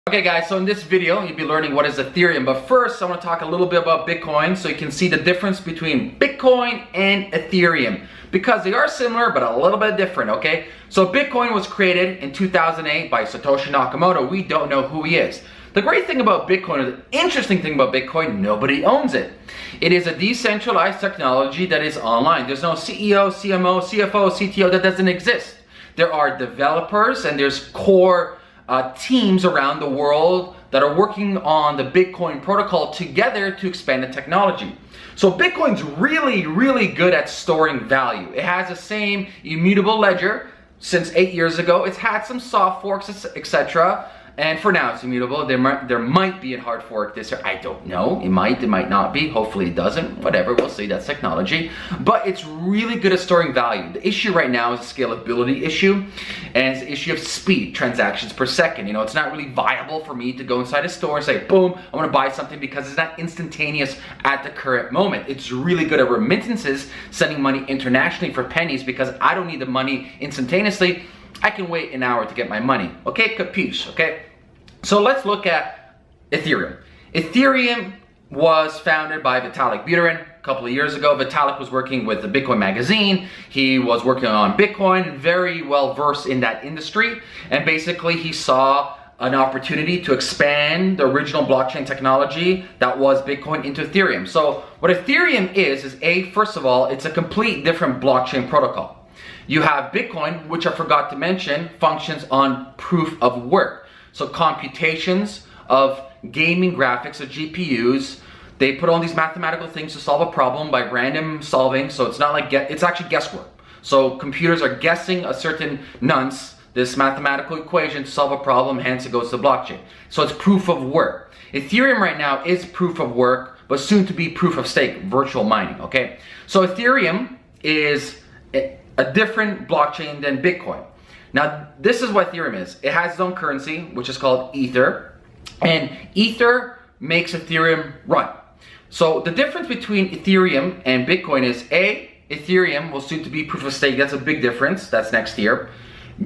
Okay guys, so in this video you'll be learning what is Ethereum, but first I want to talk a little bit about Bitcoin so you can see the difference between Bitcoin and Ethereum because they are similar but a little bit different, okay? So Bitcoin was created in 2008 by Satoshi Nakamoto. We don't know who he is. The great thing about Bitcoin, or the interesting thing about Bitcoin, nobody owns it. It is a decentralized technology that is online. There's no CEO, CMO, CFO, CTO, that doesn't exist. There are developers and there's core teams around the world that are working on the Bitcoin protocol together to expand the technology. So Bitcoin's really good at storing value. It has the same immutable ledger since 8 years ago. It's had some soft forks, etc. And for now it's immutable. There might be a hard fork this year. I don't know. It might not be. Hopefully it doesn't. Whatever, we'll see. That's technology. But it's really good at storing value. The issue right now is a scalability issue, and it's an issue of speed, transactions per second. You know, it's not really viable for me to go inside a store and say, boom, I want to buy something, because it's not instantaneous at the current moment. It's really good at remittances, sending money internationally for pennies, because I don't need the money instantaneously. I can wait an hour to get my money. Okay, capiche, okay? So let's look at Ethereum. Ethereum was founded by Vitalik Buterin a couple of years ago. Vitalik was working with the Bitcoin magazine. He was working on Bitcoin, very well versed in that industry. And basically he saw an opportunity to expand the original blockchain technology that was Bitcoin into Ethereum. So what Ethereum is first of all, it's a complete different blockchain protocol. You have Bitcoin, which I forgot to mention, functions on proof of work. So computations of gaming graphics of GPUs, they put all these mathematical things to solve a problem by random solving. So it's not like, it's actually guesswork. So computers are guessing a certain nonce, this mathematical equation, to solve a problem, hence it goes to the blockchain. So it's proof of work. Ethereum right now is proof of work, but soon to be proof of stake, virtual mining, okay? So Ethereum is a different blockchain than Bitcoin. Now, this is what Ethereum is. It has its own currency, which is called Ether, and Ether makes Ethereum run. So the difference between Ethereum and Bitcoin is Ethereum will soon to be proof of stake. That's a big difference. That's next year.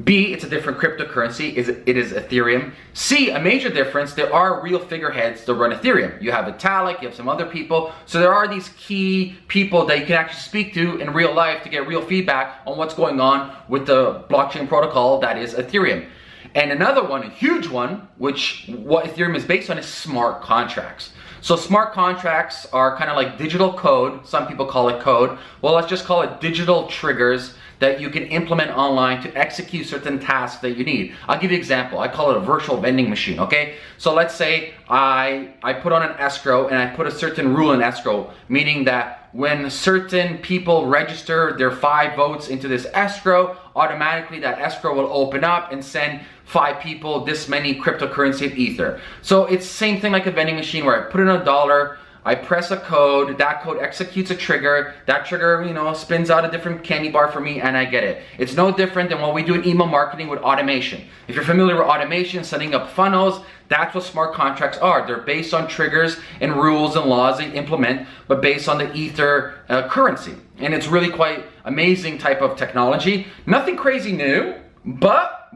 B, it's a different cryptocurrency. It is Ethereum. C, a major difference, there are real figureheads that run Ethereum. You have Vitalik, you have some other people. So there are these key people that you can actually speak to in real life to get real feedback on what's going on with the blockchain protocol that is Ethereum. And another one, a huge one, which what Ethereum is based on, is smart contracts. So smart contracts are kind of like digital code. Some people call it code. Well, let's just call it digital triggers that you can implement online to execute certain tasks that you need. I'll give you an example. I call it a virtual vending machine, okay? So let's say I put on an escrow and I put a certain rule in escrow, meaning that when certain people register their 5 votes into this escrow, automatically that escrow will open up and send 5 people this many cryptocurrency of Ether. So it's the same thing like a vending machine where I put in $1, I press a code, that code executes a trigger, that trigger, you know, spins out a different candy bar for me and I get it. It's no different than what we do in email marketing with automation. If you're familiar with automation, setting up funnels, that's what smart contracts are. They're based on triggers and rules and laws they implement, but based on the Ether currency. And it's really quite amazing type of technology. Nothing crazy new, but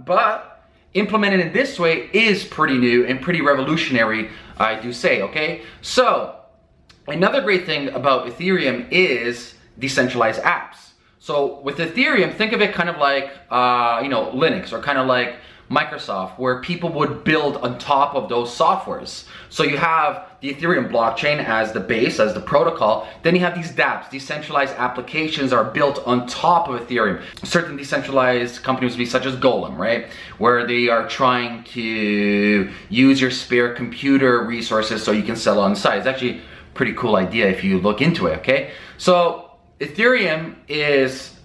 implemented in this way is pretty new and pretty revolutionary, I do say, okay? So, another great thing about Ethereum is decentralized apps. So with Ethereum, think of it kind of like, you know, Linux, or kind of like Microsoft, where people would build on top of those softwares. So you have the Ethereum blockchain as the base, as the protocol. Then you have these dApps, decentralized applications are built on top of Ethereum. Certain decentralized companies would be such as Golem, right? Where they are trying to use your spare computer resources so you can sell on the side. It's actually pretty cool idea if you look into it, okay? So Ethereum is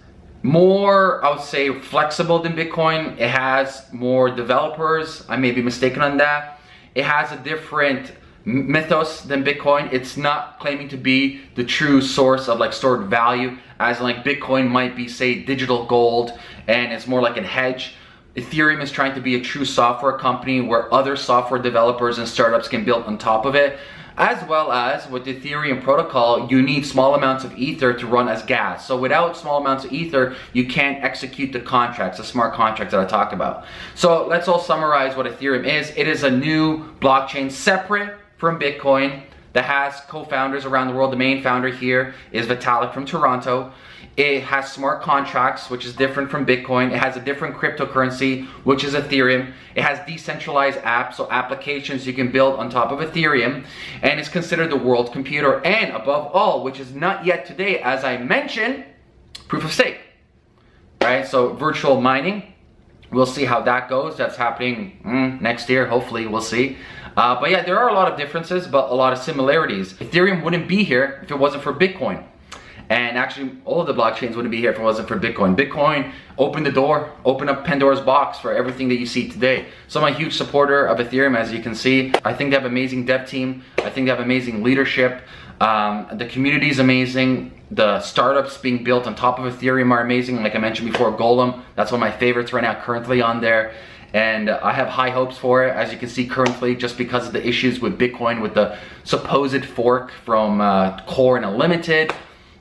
more, I would say, flexible than Bitcoin. It has more developers. I may be mistaken on that. It has a different mythos than Bitcoin. It's not claiming to be the true source of like stored value, as like Bitcoin might be, say, digital gold, and it's more like a hedge. Ethereum is trying to be a true software company where other software developers and startups can build on top of it. As well as with the Ethereum protocol, you need small amounts of Ether to run as gas. So without small amounts of Ether, you can't execute the contracts, the smart contracts that I talked about. So let's all summarize what Ethereum is. It is a new blockchain separate from Bitcoin that has co-founders around the world. The main founder here is Vitalik from Toronto. It has smart contracts, which is different from Bitcoin. It has a different cryptocurrency, which is Ethereum. It has decentralized apps, so applications you can build on top of Ethereum. And it's considered the world computer. And above all, which is not yet today, as I mentioned, proof of stake. Right? So virtual mining. We'll see how that goes. That's happening next year, hopefully, we'll see. But yeah, there are a lot of differences, but a lot of similarities. Ethereum wouldn't be here if it wasn't for Bitcoin. And actually, all of the blockchains wouldn't be here if it wasn't for Bitcoin. Bitcoin opened the door, opened up Pandora's box for everything that you see today. So I'm a huge supporter of Ethereum, as you can see. I think they have amazing dev team. I think they have amazing leadership. The community is amazing. The startups being built on top of Ethereum are amazing. Like I mentioned before, Golem, that's one of my favorites right now, currently on there. And I have high hopes for it, as you can see currently, just because of the issues with Bitcoin, with the supposed fork from Core and Unlimited.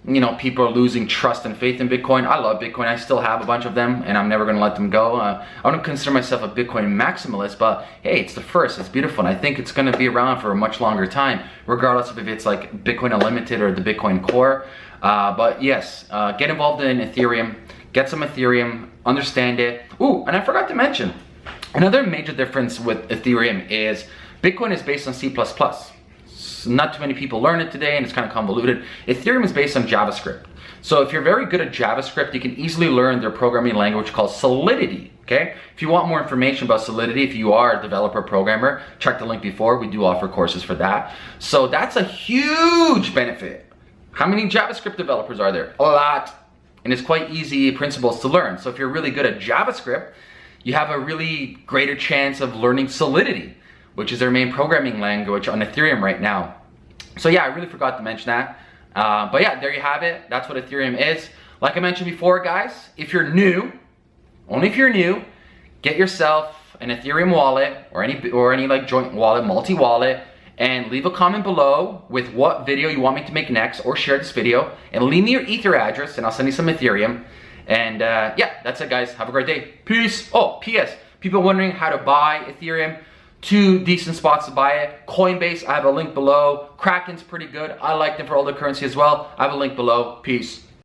You know, people are losing trust and faith in Bitcoin. I love Bitcoin. I still have a bunch of them, and I'm never going to let them go. I don't consider myself a Bitcoin maximalist, but hey, it's the first. It's beautiful, and I think it's going to be around for a much longer time, regardless of if it's like Bitcoin Unlimited or the Bitcoin Core. But yes, get involved in Ethereum. Get some Ethereum. Understand it. Ooh, and I forgot to mention, another major difference with Ethereum is Bitcoin is based on C++. Not too many people learn it today, and it's kind of convoluted. Ethereum is based on JavaScript. So if you're very good at JavaScript, you can easily learn their programming language called Solidity, okay? If you want more information about Solidity, if you are a developer programmer, check the link before. We do offer courses for that. So that's a huge benefit. How many JavaScript developers are there? A lot. And it's quite easy principles to learn. So if you're really good at JavaScript, you have a really greater chance of learning Solidity, which is their main programming language on Ethereum right now. So yeah, I really forgot to mention that. But yeah, there you have it. That's what Ethereum is. Like I mentioned before, guys, if you're new, only if you're new, get yourself an Ethereum wallet or any like joint wallet, multi-wallet, and leave a comment below with what video you want me to make next, or share this video, and leave me your Ether address, and I'll send you some Ethereum. And yeah, that's it, guys. Have a great day. Peace. Oh, P.S. People wondering how to buy Ethereum. 2 decent spots to buy it. Coinbase, I have a link below. Kraken's pretty good. I like them for all the currency as well. I have a link below. Peace.